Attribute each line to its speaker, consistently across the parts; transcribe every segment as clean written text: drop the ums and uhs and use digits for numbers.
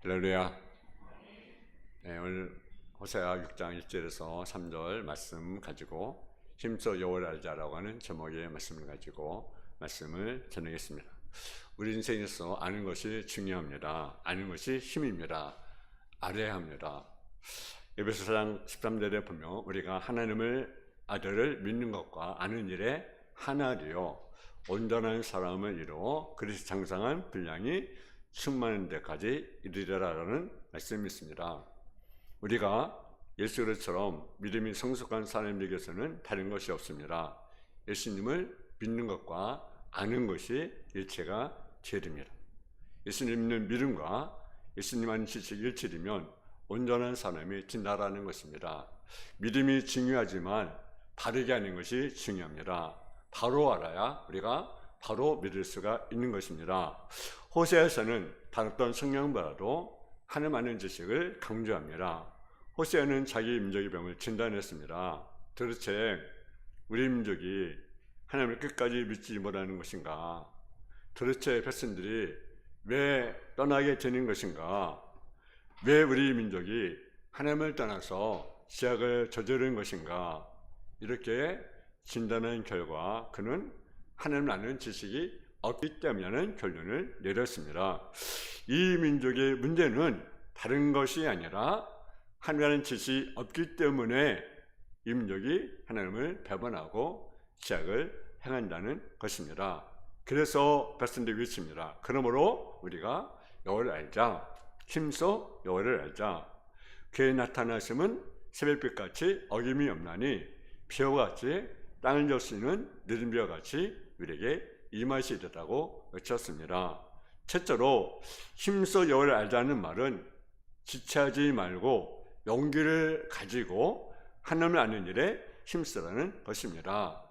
Speaker 1: 할렐루야. 네, 오늘 호세아 6장 1절에서 3절 말씀 가지고 힘써 여호와를 알자라고 하는 제목의 말씀을 가지고 말씀을 전하겠습니다. 우리 인생에서 아는 것이 중요합니다. 아는 것이 힘입니다. 알아야 합니다. 에베소 4장 13절에 보면 우리가 하나님을 아들을 믿는 것과 아는 일에 하나되어 온전한 사람을 이루어 그리스도 장성한 분량이 충만한 데까지 이르리라라는 말씀이 있습니다. 우리가 예수 그리스도처럼 믿음이 성숙한 사람에게서는 다른 것이 없습니다. 예수님을 믿는 것과 아는 것이 일체가 되어야 됩니다. 예수님 믿는 믿음과 예수님 아는 지식이 일치되면 온전한 사람이 된다라는 것입니다. 믿음이 중요하지만 바르게 하는 것이 중요합니다. 바로 알아야 우리가 바로 믿을 수가 있는 것입니다. 호세아서는 다른 어떤 성경보다도 하나님 아는 지식을 강조합니다. 호세아는 자기 민족의 병을 진단했습니다. 도대체 우리 민족이 하나님을 끝까지 믿지 못하는 것인가? 도대체 백성들이 왜 떠나게 되는 것인가? 왜 우리 민족이 하나님을 떠나서 죄악을 저지르는 것인가? 이렇게 진단한 결과 그는 하나님을 아는 지식이 없기 때문이라는 결론을 내렸습니다. 이 민족의 문제는 다른 것이 아니라 하나님을 아는 지식이 없기 때문에 이 민족이 하나님을 배반하고 죄악을 행한다는 것입니다. 그래서 백성들이 외칩니다. 그러므로 우리가 여호와를 알자. 힘써 여호와를 알자. 그의 나타나심은 새벽빛같이 어김이 없나니 비와 같이 땅을 적시는 늦은 비와 같이 우리에게 임하시리라고 외쳤습니다. 첫째로 힘써 여호와를 알자는 말은 지체하지 말고 용기를 가지고 하나님을 아는 일에 힘쓰라는 것입니다.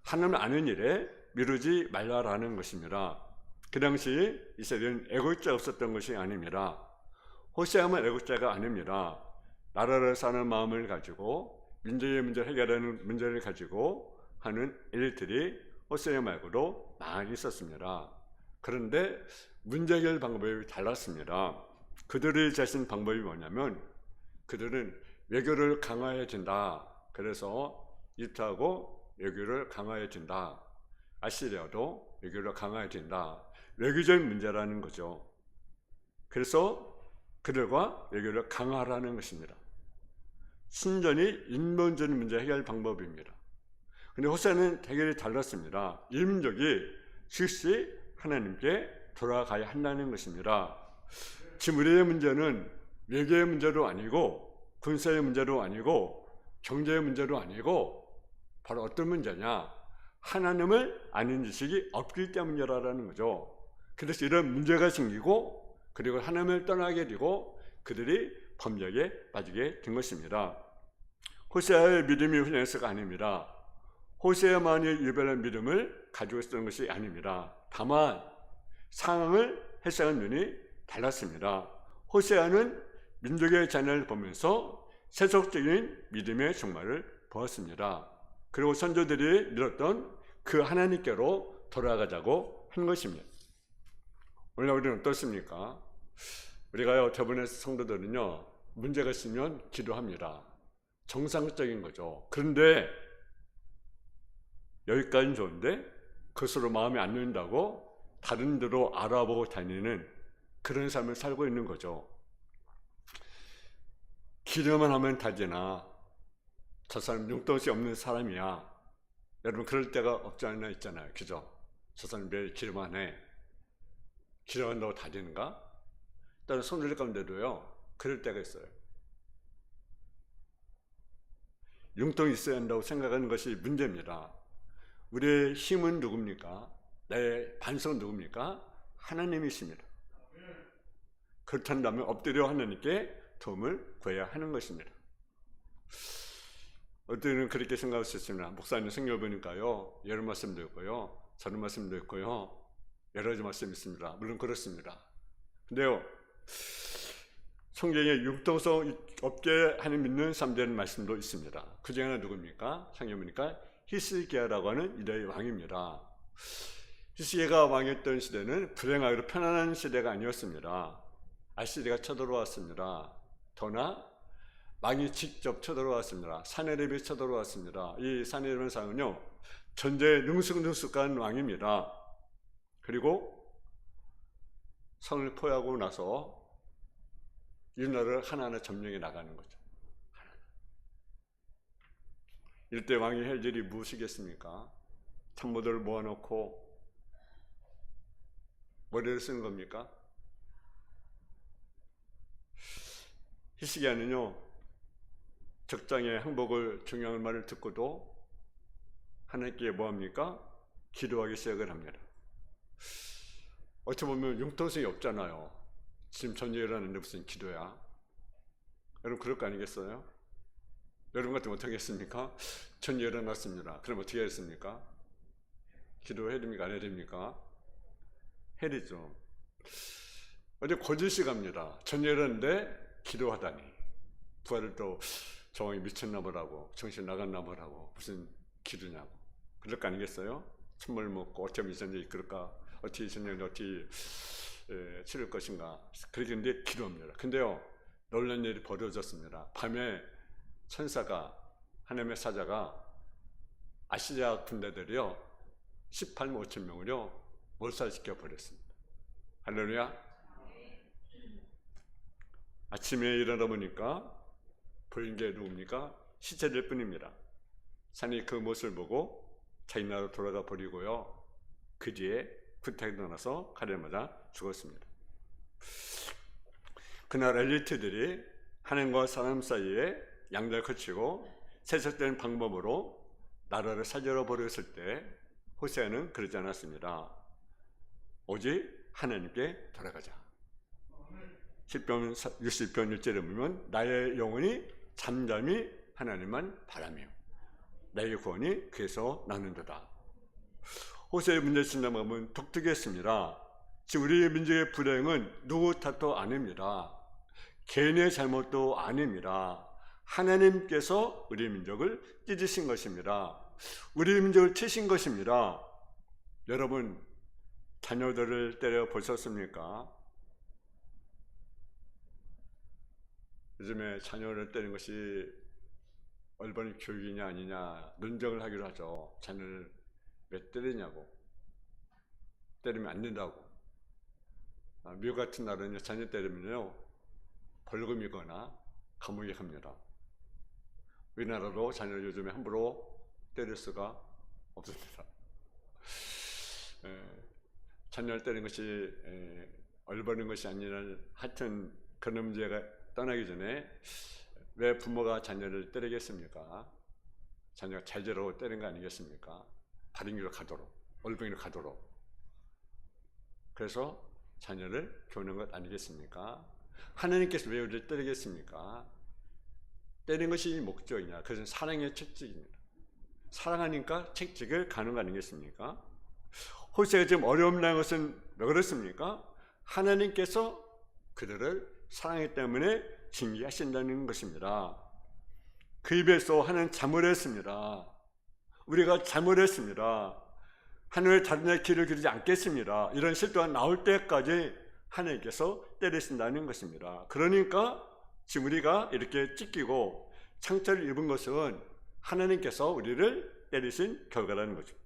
Speaker 1: 하나님을 아는 일에 미루지 말라라는 것입니다. 그 당시 이스라엘은 애국자가 없었던 것이 아닙니다. 호세아만 애국자가 아닙니다. 나라를 사는 마음을 가지고 민족의 문제를 해결하는 문제를 가지고 하는 일들이 호세아 말고도 많이 있었습니다. 그런데 문제 해결 방법이 달랐습니다. 그들이 제시한 방법이 뭐냐면 그들은 외교를 강화해야 된다. 그래서 이집트하고 외교를 강화해야 된다. 아시리아도 외교를 강화해야 된다. 외교적인 문제라는 거죠. 그래서 그들과 외교를 강화하라는 것입니다. 순전히 인본적인 문제 해결 방법입니다. 근데 호세아는 해결이 달랐습니다. 이 민족이 즉시 하나님께 돌아가야 한다는 것입니다. 지금 우리의 문제는 외교의 문제도 아니고 군사의 문제도 아니고 경제의 문제도 아니고 바로 어떤 문제냐? 하나님을 아는 지식이 없기 때문이라는 거죠. 그래서 이런 문제가 생기고 그리고 하나님을 떠나게 되고 그들이 범죄에 빠지게 된 것입니다. 호세아의 믿음이 훌륭해서가 아닙니다. 호세아만이 유별한 믿음을 가지고 있었던 것이 아닙니다. 다만 상황을 해석한 눈이 달랐습니다. 호세아는 민족의 자녀를 보면서 세속적인 믿음의 종말을 보았습니다. 그리고 선조들이 믿었던 그 하나님께로 돌아가자고 한 것입니다. 오늘 우리는 어떻습니까? 우리가요, 대부분의 성도들은요, 문제가 있으면 기도합니다. 정상적인 거죠. 그런데 여기까지는 좋은데 그것으로 마음이 안 놓인다고 다른 데로 알아보고 다니는 그런 삶을 살고 있는 거죠. 기도만 하면 다지나 저 사람 융통이 없는 사람이야. 여러분 그럴 때가 없지 않나 있잖아요. 그죠? 저 사람 매일 기도만 해. 기도한다고 다지는가? 다른 손들 가운데도요. 그럴 때가 있어요. 융통이 있어야 한다고 생각하는 것이 문제입니다. 우리의 힘은 누굽니까? 내 반석은 누굽니까? 하나님이십니다. 그렇다면 엎드려 하나님께 도움을 구해야 하는 것입니다. 어떤 그렇게 생각할 수 있습니다. 목사님 성경을 보니까요, 여러 말씀도 있고요, 저런 말씀도 있고요, 여러 가지 말씀이 있습니다. 물론 그렇습니다. 근데요, 성경에 융통성 없게 하는 믿는 사람들의 말씀도 있습니다. 그 중에 하나 누굽니까? 성경 보니까 히스기야라고 하는 이들의 왕입니다. 히스기야가 왕했던 시대는 불행하고 편안한 시대가 아니었습니다. 아시리가 쳐들어왔습니다. 더나 왕이 직접 쳐들어왔습니다. 사네립이 쳐들어왔습니다. 이 사네립이라는 사람은요, 전쟁에 능숙능숙한 왕입니다. 그리고 성을 포위하고 나서 이 나라를 하나하나 점령해 나가는 거죠. 이때 왕이 할 일이 무엇이겠습니까? 참모들을 모아놓고 머리를 쓰는 겁니까? 히스기야는요, 적장의 항복을 중요한 말을 듣고도 하나님께 뭐합니까? 기도하기 시작을 합니다. 어떻게 보면 융통성이 없잖아요. 지금 전쟁이 일어나는데 무슨 기도야? 여러분 그럴 거 아니겠어요? 여러분 같으면 어떻게 했습니까? 전쟁이 일어났습니다. 그럼 어떻게 했습니까? 기도해야 됩니까? 안 해야 됩니까? 해야 되죠. 어제 거짓이 갑니다. 전쟁이 일어났는데 기도하다니. 부활을 또 정황이 미쳤나 보라고, 정신 나갔나 보라고, 무슨 기도냐고. 그럴 거 아니겠어요? 천물 먹고 어쩌면 이 전쟁이 그럴까? 어떻게 이 전쟁을 어떻게 치를 것인가? 그렇게 했는데 기도합니다. 근데요, 놀라운 일이 벌어졌습니다. 밤에 천사가, 하나님의 사자가 아시리아 군대들이요 18만 5천 명을요 몰살시켜 버렸습니다. 할렐루야. 아침에 일어나 보니까 보인 게 누굽니까? 시체들 뿐입니다. 산이 그 모습을 보고 자기 나라로 돌아가 버리고요, 그 뒤에 구타에 일어나서 칼에 맞아 죽었습니다. 그날 엘리트들이 하나님과 사람 사이에 양자를 거치고 세속된 방법으로 나라를 사절어 버렸을 때 호세아는 그러지 않았습니다. 오직 하나님께 돌아가자. 시편 60편 1절에 보면 나의 영혼이 잠잠히 하나님만 바라며 나의 구원이 그에서 나는도다. 호세의 문제 신앙은 독특했습니다. 지금 우리 민족의 불행은 누구 탓도 아닙니다. 개인의 잘못도 아닙니다. 하나님께서 우리 민족을 찢으신 것입니다. 우리 민족을 치신 것입니다. 여러분, 자녀들을 때려 보셨습니까? 요즘에 자녀를 때리는 것이 올바른 교육이냐 아니냐 논쟁을 하기로 하죠. 자녀를 왜 때리냐고. 때리면 안 된다고. 미국 같은 나라는 자녀 때리면요 벌금이거나 감옥에 갑니다. 우리나라도 자녀를 요즘에 함부로 때릴 수가 없습니다. 자녀를 때리는 것이 올바른 것이 아니라 하여튼 그런 문제가 떠나기 전에 왜 부모가 자녀를 때리겠습니까? 자녀가 잘 되라고 때린 거 아니겠습니까? 바른 길로 가도록, 옳은 길로 가도록. 그래서 자녀를 교훈한 것 아니겠습니까? 하나님께서 왜 우리를 때리겠습니까? 때리는 것이 목적이냐? 그것은 사랑의 책찍입니다. 사랑하니까 책찍을 가는 거 아니겠습니까? 호세가 지금 어려움 난 것은 왜 그렇습니까? 하나님께서 그들을 사랑했기 때문에 징계하신다는 것입니다. 그 입에서 하나님 잘못했습니다. 우리가 잘못했습니다. 하나님의 다른 데 길을 기르지 않겠습니다. 이런 실도가 나올 때까지 하나님께서 때리신다는 것입니다. 그러니까 지금 우리가 이렇게 찢기고 상처를 입은 것은 하나님께서 우리를 때리신 결과라는 거죠.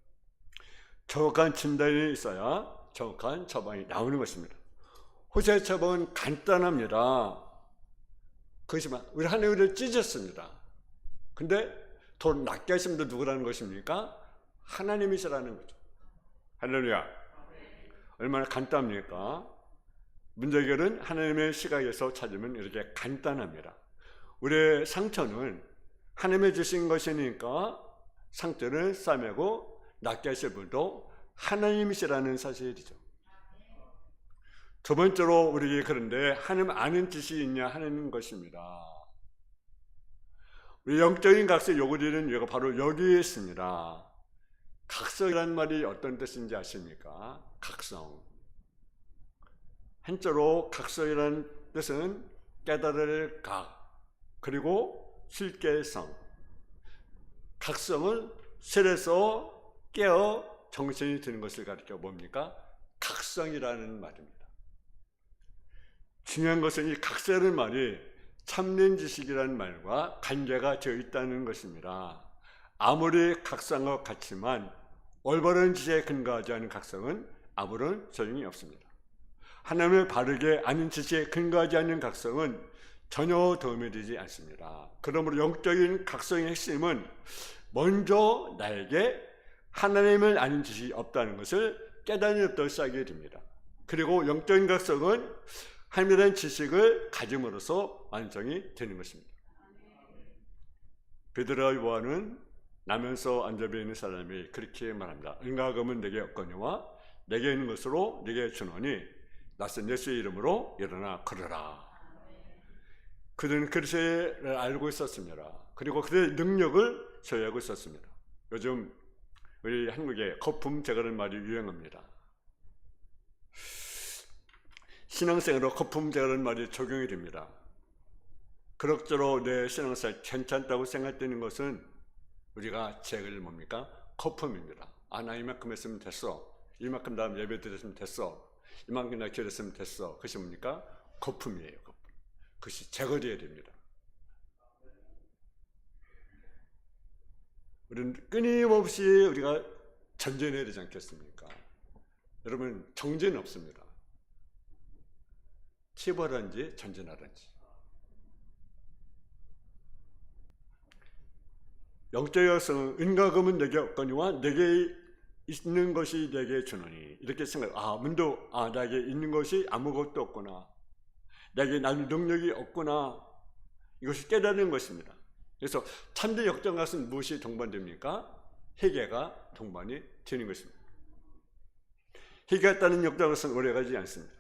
Speaker 1: 정확한 진단이 있어야 정확한 처방이 나오는 것입니다. 호세아의 처방은 간단합니다. 그것이만 우리 하나님을 찢었습니다. 근데 더 낫게 하신 분도 누구라는 것입니까? 하나님이시라는 거죠. 할렐루야. 얼마나 간단합니까? 문제 해결은 하나님의 시각에서 찾으면 이렇게 간단합니다. 우리의 상처는 하나님이 주신 것이니까 상처를 싸매고 낫게 하실 분도 하나님이시라는 사실이죠. 두 번째로 우리에게 그런데 하나님 아는 지식이 있냐 하는 것입니다. 우리 영적인 각성의 요구되는 이유가 바로 여기에 있습니다. 각성이라는 말이 어떤 뜻인지 아십니까? 각성. 한자로 각성이라는 뜻은 깨달을 각, 그리고 실계성. 각성은 실에서 깨어 정신이 드는 것을 가리켜 뭡니까? 각성이라는 말입니다. 중요한 것은 이 각세라는 말이 참된 지식이라는 말과 관계가 되어 있다는 것입니다. 아무리 각성한 것 같지만 올바른 지식에 근거하지 않은 각성은 아무런 소용이 없습니다. 하나님을 바르게 아는 지식에 근거하지 않는 각성은 전혀 도움이 되지 않습니다. 그러므로 영적인 각성의 핵심은 먼저 나에게 하나님을 아는 지식이 없다는 것을 깨달음부터 시작이 됩니다. 그리고 영적인 각성은 하나님에 대한 지식을 가짐으로써 완성이 되는 것입니다. 베드로와 요한은 나면서 앉아져 있는 사람이 그렇게 말합니다. 은과금은 내게 없거니와 내게 있는 것으로 내게 주노니 낯선 예수의 이름으로 일어나 걸어라. 그들은 그리스도를 알고 있었습니다. 그리고 그들의 능력을 소유하고 있었습니다. 요즘 우리 한국에 거품 제거라는 말이 유행합니다. 신앙생활로 거품 제거라는 말이 적용이 됩니다. 그럭저럭 내 신앙생활 괜찮다고 생각되는 것은 우리가 제거를 뭡니까? 거품입니다. 아, 나 이만큼 했으면 됐어. 이만큼 다음 예배 드렸으면 됐어. 이만큼 나 기도했으면 됐어. 그것이 뭡니까? 거품이에요. 거품. 그것이 제거되어야 됩니다. 우리는 끊임없이 우리가 전쟁해야 되지 않겠습니까? 여러분, 정죄는 없습니다. 치부하든지 전쟁하든지. 영적인 각성은 은과금은 내게 없거니와 내게 있는 것이 내게 주노니. 이렇게 생각. 문도 나에게 있는 것이 아무것도 없구나. 내게 나는 능력이 없구나. 이것이 깨닫는 것입니다. 그래서 참된 영적인 각성은 무엇이 동반됩니까? 회개가 동반이 되는 것입니다. 회개했다는 영적인 각성은 오래가지 않습니다.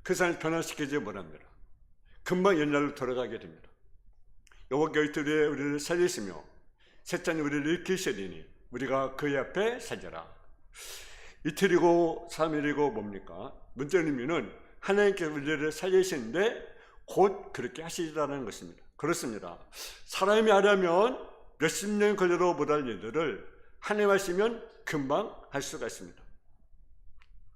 Speaker 1: 그 사람을 변화시키지 못합니다. 금방 옛날로 돌아가게 됩니다. 여호와께서 이틀에 우리를 살리시며 셋째는 우리를 일으키시리니 우리가 그의 앞에 살려라. 이틀이고 3일이고 뭡니까? 문자의 의미는 하나님께서 우리를 살리시는데 곧 그렇게 하시리라는 것입니다. 그렇습니다. 사람이 하려면 몇십 년 걸려도 못할 일들을 하나님 하시면 금방 할 수가 있습니다.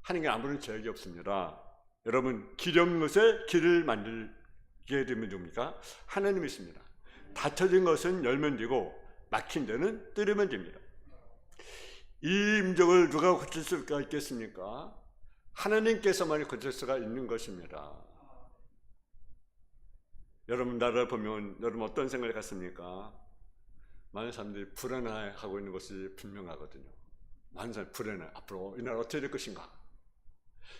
Speaker 1: 하나님께 아무런 제약이 없습니다. 여러분, 길이 없는 것에 길을 만들게 되면 됩니까? 하나님이십니다. 닫혀진 것은 열면 되고 막힌 데는 뚫으면 됩니다. 이 임적을 누가 고칠 수가 있겠습니까? 하나님께서만이 고칠 수가 있는 것입니다. 여러분, 나라를 보면 여러분 어떤 생각을 갖습니까? 많은 사람들이 불안해하고 있는 것이 분명하거든요. 많은 사람이 불안해. 앞으로 이 나라 어떻게 될 것인가?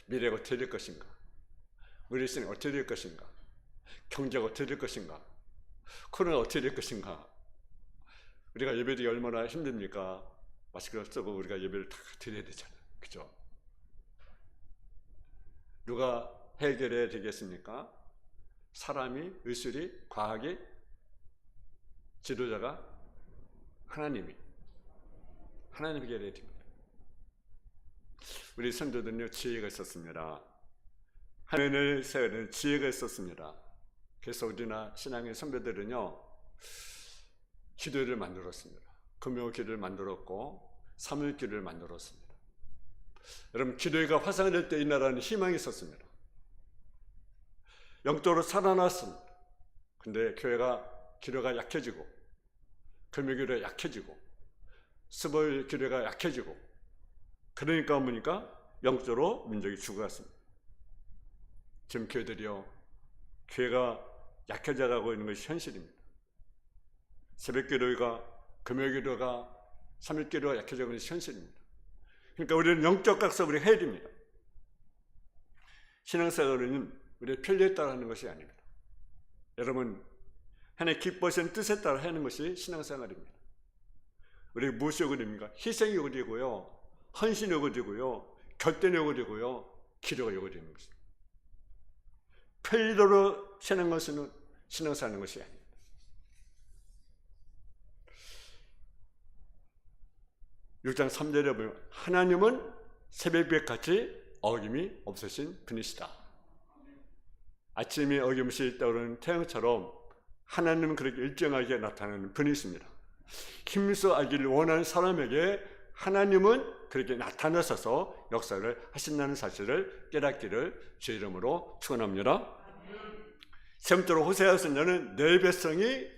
Speaker 1: 미래가 어떻게 될 것인가? 우리 일생이 어떻게 될 것인가? 경제가 어떻게 될 것인가? 코로나가 어떻게 될 것인가? 우리가 예배드리기 얼마나 힘듭니까? 마스크를 쓰고 우리가 예배를 다 드려야 되잖아요. 그죠? 누가 해결해야 되겠습니까? 사람이, 의술이, 과학이, 지도자가, 하나님이 해결해야 됩니다. 우리 선조들은요, 지혜가 있었습니다. 하나님을 세우는 지혜가 있었습니다. 그래서 우리나 신앙의 선배들은요, 기도를 만들었습니다. 금요기를 만들었고 3일기를 만들었습니다. 여러분, 기도회가 활성화될 때 이 나라는 희망이 있었습니다. 영적으로 살아났습니다. 근데 기도가 약해지고 금요기도가 약해지고 수보일 기도가 약해지고 그러니까 뭡니까? 영적으로 민족이 죽어갔습니다. 지금 교회가 약해져가고 있는 것이 현실입니다. 새벽기도가, 금요기도가, 3일기도가 약해져가고 있는 것이 현실입니다. 그러니까 우리는 영적 각성을 해야 됩니다. 신앙생활은 우리의 편리에 따라 하는 것이 아닙니다. 여러분, 하나님의 기뻐하시는 뜻에 따라 하는 것이 신앙생활입니다. 우리 무엇이 요구됩니까? 희생이 요구되고요, 헌신이 요구되고요, 결단이 요구되고요, 기도가 요구되는 것입니다. 편리도로 사는 것은 신앙생활하는 것이 아닙니다. (6장 3절에) 보면 하나님은 새벽빛같이 어김이 없으신 분이시다. 아침에 어김없이 떠오르는 태양처럼 하나님은 그렇게 일정하게 나타나는 분이십니다. 힘써 알기를 원하는 사람에게 하나님은 그렇게 나타나셔서 역사를 하신다는 사실을 깨닫기를 주의 이름으로 축원합니다. 세 번째로 호세아 선지자는 내 백성이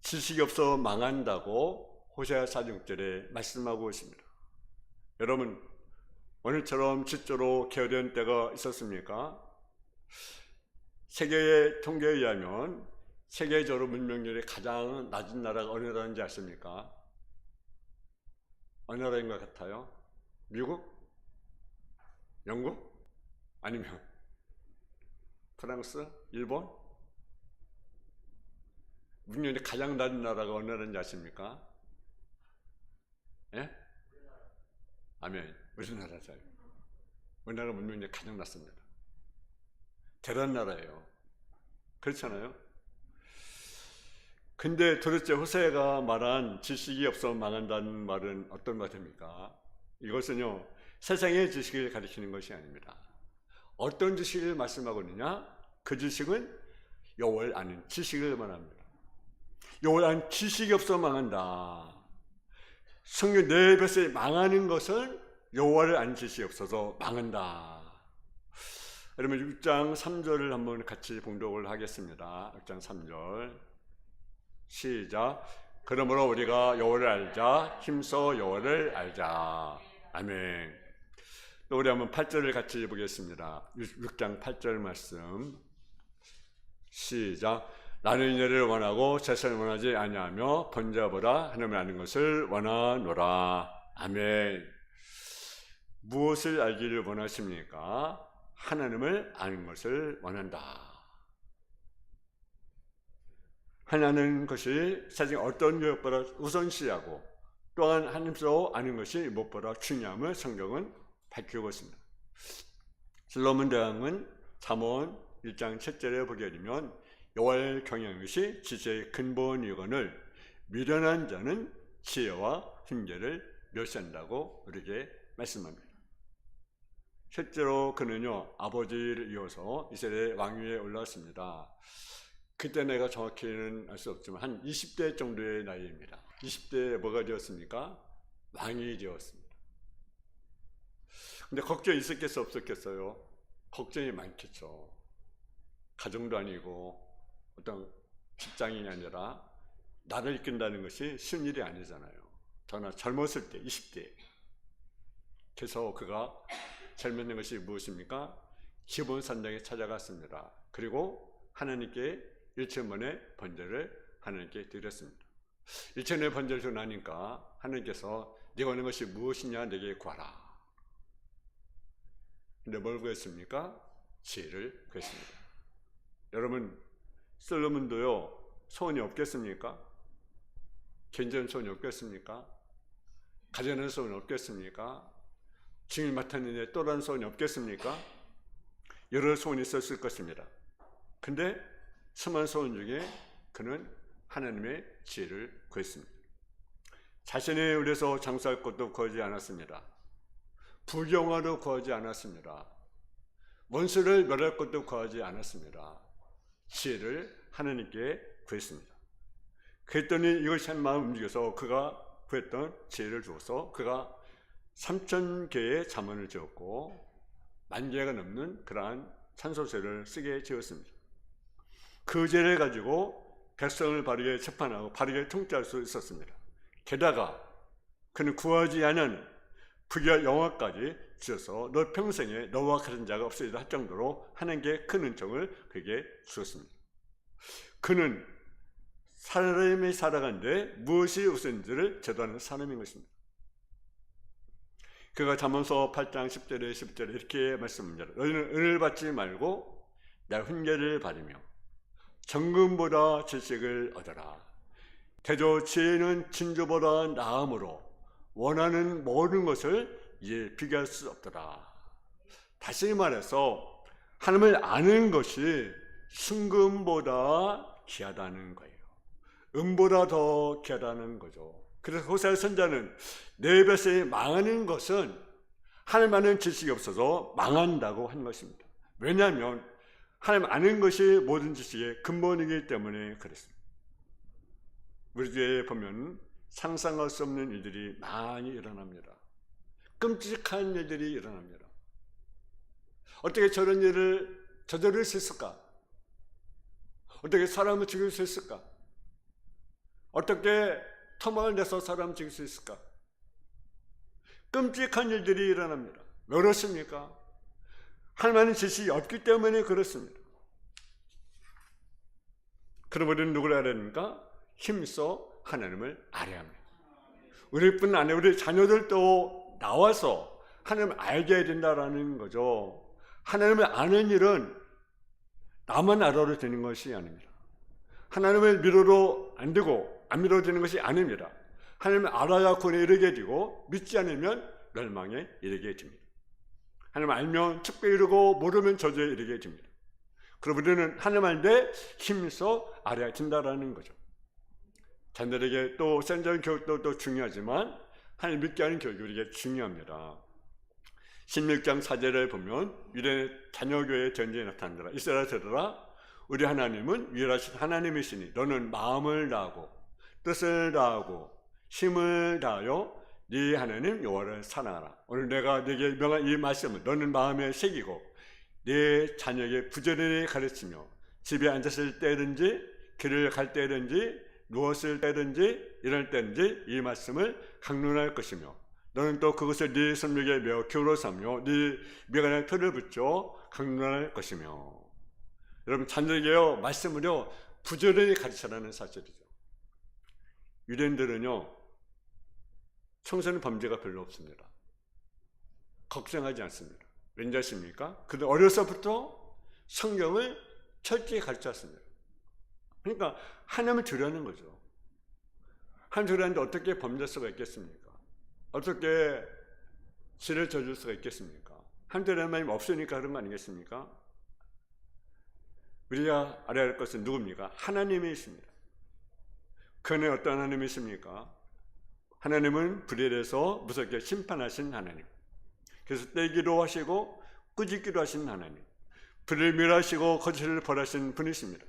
Speaker 1: 지식이 없어 망한다고 호세아 4장절에 말씀하고 있습니다. 여러분, 오늘처럼 질조로 개혁된 때가 있었습니까? 세계의 통계에 의하면 세계적으로 문명률이 가장 낮은 나라가 어느 나라인지 아십니까? 어느 나라인 것 같아요? 미국? 영국? 아니면 프랑스? 일본? 문명률이 가장 낮은 나라가 어느 나라인지 아십니까? 예? 아멘. 우리나라죠. 우리나라 문명률이 가장 낮습니다. 대단한 나라예요. 그렇잖아요? 근데 도대체 호세아가 말한 지식이 없어 망한다는 말은 어떤 말입니까? 이것은요, 세상의 지식을 가리키는 것이 아닙니다. 어떤 지식을 말씀하고 있느냐? 그 지식은 여호와를 아는 지식을 말합니다. 여호와를 아는 지식이 없어 망한다. 성경 내 백성이 망하는 것은 여호와를 아는 지식이 없어서 망한다. 여러분 6장 3절을 한번 같이 봉독을 하겠습니다. 6장 3절 시작. 그러므로 우리가 여호와를 알자. 힘써 여호와를 알자. 아멘. 또 우리 한번 8절을 같이 보겠습니다. 6장 8절 말씀 시작. 나는 인애를 원하고 재산을 원하지 아니하며 번제보다 하나님을 아는 것을 원하노라. 아멘. 무엇을 알기를 원하십니까? 하나님을 아는 것을 원한다. 하나님은 것이 사실 어떤 교육보다 우선시하고 또한 하나님으로 아는 것이 무엇보다 중요함을 성경은 밝히고 있습니다. 솔로몬 대왕은 잠언 1장 7절에 보게 되면 여호와를 경외하는 것이 지혜의 근본이거늘 미련한 자는 지혜와 훈계를 멸시한다고 우리에게 말씀합니다. 실제로 그는요 아버지를 이어서 이스라엘 왕위에 올랐습니다. 그때 내가 정확히는 알 수 없지만 한 20대 정도의 나이입니다. 20대에 뭐가 되었습니까? 왕이 되었습니다. 근데 걱정이 있었겠어 없었겠어요? 걱정이 많겠죠. 가정도 아니고 어떤 직장이 아니라 나를 이끈다는 것이 쉬운 일이 아니잖아요. 더나 젊었을 때 20대. 그래서 그가 젊은 것이 무엇입니까? 기본산당에 찾아갔습니다. 그리고 하나님께 1천번의 번제를 하나님께 드렸습니다. 1천의 번제를 주고 나니까 하나님께서 네가 원하는 것이 무엇이냐 내게 구하라. 근데 뭘 구했습니까? 지혜를 구했습니다. 여러분 솔로몬도요 소원이 없겠습니까? 개인적인 소원이 없겠습니까? 가정의 소원이 없겠습니까? 증인 맡았는데 또 다른 소원이 없겠습니까? 여러 소원이 있었을 것입니다. 근데 수많은 소원 중에 그는 하나님의 지혜를 구했습니다. 자신을 위해서 장수할 것도 구하지 않았습니다. 부경화도 구하지 않았습니다. 원수를 멸할 것도 구하지 않았습니다. 지혜를 하나님께 구했습니다. 그랬더니 이것이 한 마음 움직여서 그가 구했던 지혜를 주어서 그가 3,000개의 잠언을 지었고 10,000개가 넘는 그러한 찬송서를 쓰게 지었습니다. 그 죄를 가지고 백성을 바르게 재판하고 바르게 통치할 수 있었습니다. 게다가 그는 구하지 않은 부귀와 영화까지 주셔서 너 평생에 너와 같은 자가 없으리라 할 정도로 하나님께 큰 은총을 그에게 주었습니다. 그는 사람이 살아가는데 무엇이 우선인지를 제도하는 사람인 것입니다. 그가 잠언서 8장 10절에 11절에 이렇게 말씀합니다. 너희는 은을 받지 말고 내 훈계를 받으며 정금보다 지식을 얻어라. 대저 지혜는 진주보다 나음으로 원하는 모든 것을 이에 비교할 수 없더라. 다시 말해서 하나님을 아는 것이 순금보다 귀하다는 거예요. 은보다 더 귀하다는 거죠. 그래서 호세아 선지자는 내 백성이 망하는 것은 하나님 아는 지식이 없어서 망한다고 한 것입니다. 왜냐하면 하나님 아는 것이 모든 지식의 근본이기 때문에 그렇습니다. 우리 교회에 보면 상상할 수 없는 일들이 많이 일어납니다. 끔찍한 일들이 일어납니다. 어떻게 저런 일을 저지를 수 있을까? 어떻게 사람을 죽일 수 있을까? 어떻게 토막을 내서 사람을 죽일 수 있을까? 끔찍한 일들이 일어납니다. 왜 그렇습니까? 하나님의 지식이 없기 때문에 그렇습니다. 그럼 우리는 누구를 알아야 됩니까? 힘써 하나님을 알아야 합니다. 우리뿐 아니라 우리 자녀들도 나와서 하나님을 알게 해야 된다는 거죠. 하나님을 아는 일은 나만 알아도 되는 것이 아닙니다. 하나님을 믿어도 안 되고 안 믿어도 되는 것이 아닙니다. 하나님을 알아야 구원에 이르게 되고 믿지 않으면 멸망에 이르게 됩니다. 하나님을 알면 축복에 이르고 모르면 저주에 이르게 됩니다. 그럼 우리는 하나님 알 때 힘써 알아야 된다라는 거죠. 자녀들에게 또 선전 교육도 또 중요하지만 하나님 믿게 하는 교육이 우리에게 중요합니다. 16장 4절을 보면 유대 자녀교회의 전쟁에 나타나더라. 이스라엘 들으라. 우리 하나님은 위대하신 하나님이시니 너는 마음을 다하고 뜻을 다하고 힘을 다하여 네 하나님 여호와를 사랑하라. 오늘 내가 네게 명한 이 말씀을 너는 마음에 새기고 네 자녀에게 부지런히 가르치며 집에 앉았을 때든지 길을 갈 때든지 누웠을 때든지 일어날 때든지 이 말씀을 강론할 것이며 너는 또 그것을 네 손목에 메어 기울어 삼며 네 미간에 표를 붙여 강론할 것이며. 여러분 자녀에게요 말씀을요 부지런히 가르치라는 사실이죠. 유대인들은요 청소년 범죄가 별로 없습니다. 걱정하지 않습니다. 왠지 아십니까? 그들 어려서부터 성경을 철저히 가르쳤습니다. 그러니까 하나님을 두려는 거죠. 하나님 두려는데 어떻게 범죄할 수가 있겠습니까? 어떻게 죄를 저질 수가 있겠습니까? 하나님 두려는 마음이 없으니까 그런 거 아니겠습니까? 우리가 알아야 할 것은 누굽니까? 하나님이십니다. 그는 어떤 하나님이십니까? 하나님은 불에 대해서 무섭게 심판하신 하나님. 그래서 떼기도 하시고 꾸짖기도 하신 하나님. 불을 멸하시고 거짓을 벌하신 분이십니다.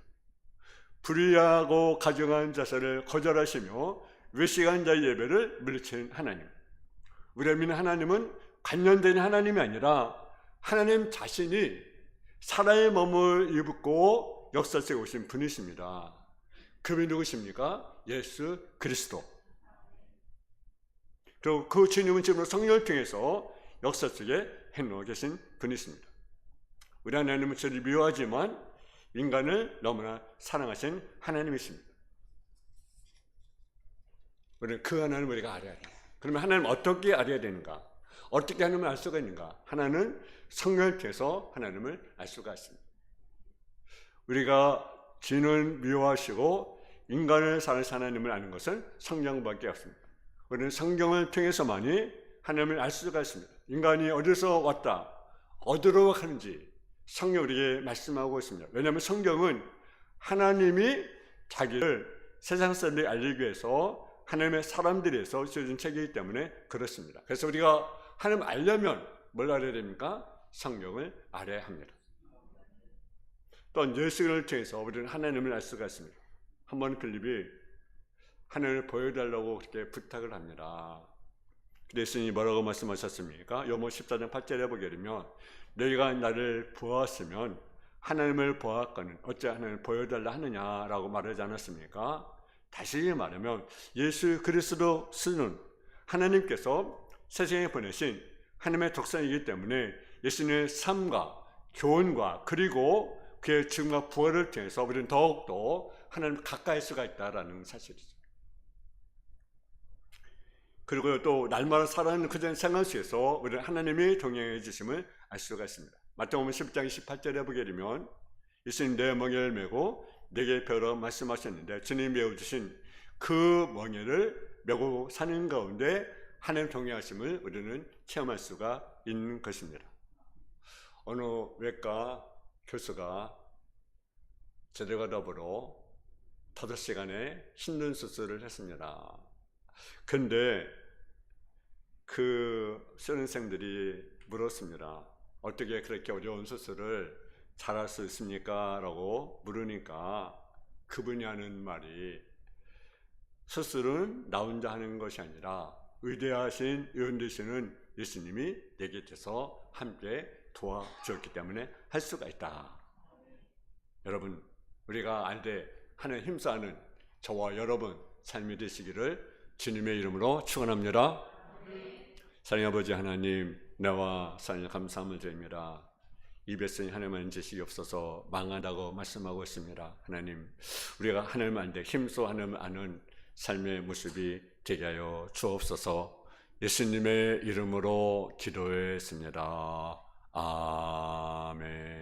Speaker 1: 불의하고 가증한 자세를 거절하시며 외식한 자의 예배를 물리치는 하나님. 우리가 믿는 하나님은 관련된 하나님이 아니라 하나님 자신이 사람의 몸을 입고 역사 속에 오신 분이십니다. 그분이 누구십니까? 예수 그리스도. 그리고 그 주님은 지금 성령을 통해서 역사 속에 행하고 계신 분이십니다. 우리 하나님은 저를 미워하지만 인간을 너무나 사랑하신 하나님이십니다. 우리는 그 하나님을 우리가 알아야 돼요. 그러면 하나님 어떻게 알아야 되는가? 어떻게 하나님을 알 수가 있는가? 하나는 성령을 통해서 하나님을 알 수가 있습니다. 우리가 죄를 미워하시고 인간을 사랑하신 하나님을 아는 것은 성령밖에 없습니다. 우리는 성경을 통해서만이 하나님을 알 수가 있습니다. 인간이 어디서 왔다, 어디로 가는지 성경이 우리에게 말씀하고 있습니다. 왜냐하면 성경은 하나님이 자기를 세상 사람들이 알리기 위해서 하나님의 사람들에서 쓰여진 책이기 때문에 그렇습니다. 그래서 우리가 하나님을 알려면 뭘 알아야 됩니까? 성경을 알아야 합니다. 또한 예수를 통해서 우리는 하나님을 알 수가 있습니다. 한 번 빌립이 하나님을 보여달라고 그렇게 부탁을 합니다. 예수님이 뭐라고 말씀하셨습니까? 요모 14장 8절에 보게 되면 너희가 나를 보았으면 하나님을 보았거늘 어째 하나님을 보여달라 하느냐라고 말하지 않았습니까? 다시 말하면 예수 그리스도 쓰는 하나님께서 세상에 보내신 하나님의 독생이기 때문에 예수님의 삶과 교훈과 그리고 그의 죽음과 부활을 통해서 우리는 더욱더 하나님 가까이 할 수가 있다는 사실이죠. 그리고 또 날마다 살아가는 그전 생활 속에서 우리는 하나님이 동행해 주심을 알 수가 있습니다. 마태복음 10장 28절에 보게 되면 예수님 내 멍에를 메고 내게 배우라고 말씀하셨는데 주님이 메워주신 그 멍에를 메고 사는 가운데 하나님 동행하심을 우리는 체험할 수가 있는 것입니다. 어느 외과 교수가 저들과 더불어 5시간의 힘든 수술을 했습니다. 근데 그 수련생들이 물었습니다. 어떻게 그렇게 어려운 수술을 잘할 수 있습니까? 라고 물으니까 그분이 하는 말이 수술은 나 혼자 하는 것이 아니라 위대하신 의원 되시는 예수님이 내 곁에서 함께 도와주었기 때문에 할 수가 있다. 여러분 우리가 안돼 하는 힘써하는 저와 여러분 삶이 되시기를 주님의 이름으로 축원합니다. 사랑의 아버지 하나님, 나와 사랑에 감사함을 드립니다. 이 백성이 하나님만 지시옵소서 망한다고 말씀하고 있습니다. 하나님, 우리가 하나님 안돼 힘써 하나님을 아는 삶의 모습이 되게 하여 주옵소서. 예수님의 이름으로 기도했습니다. 아멘.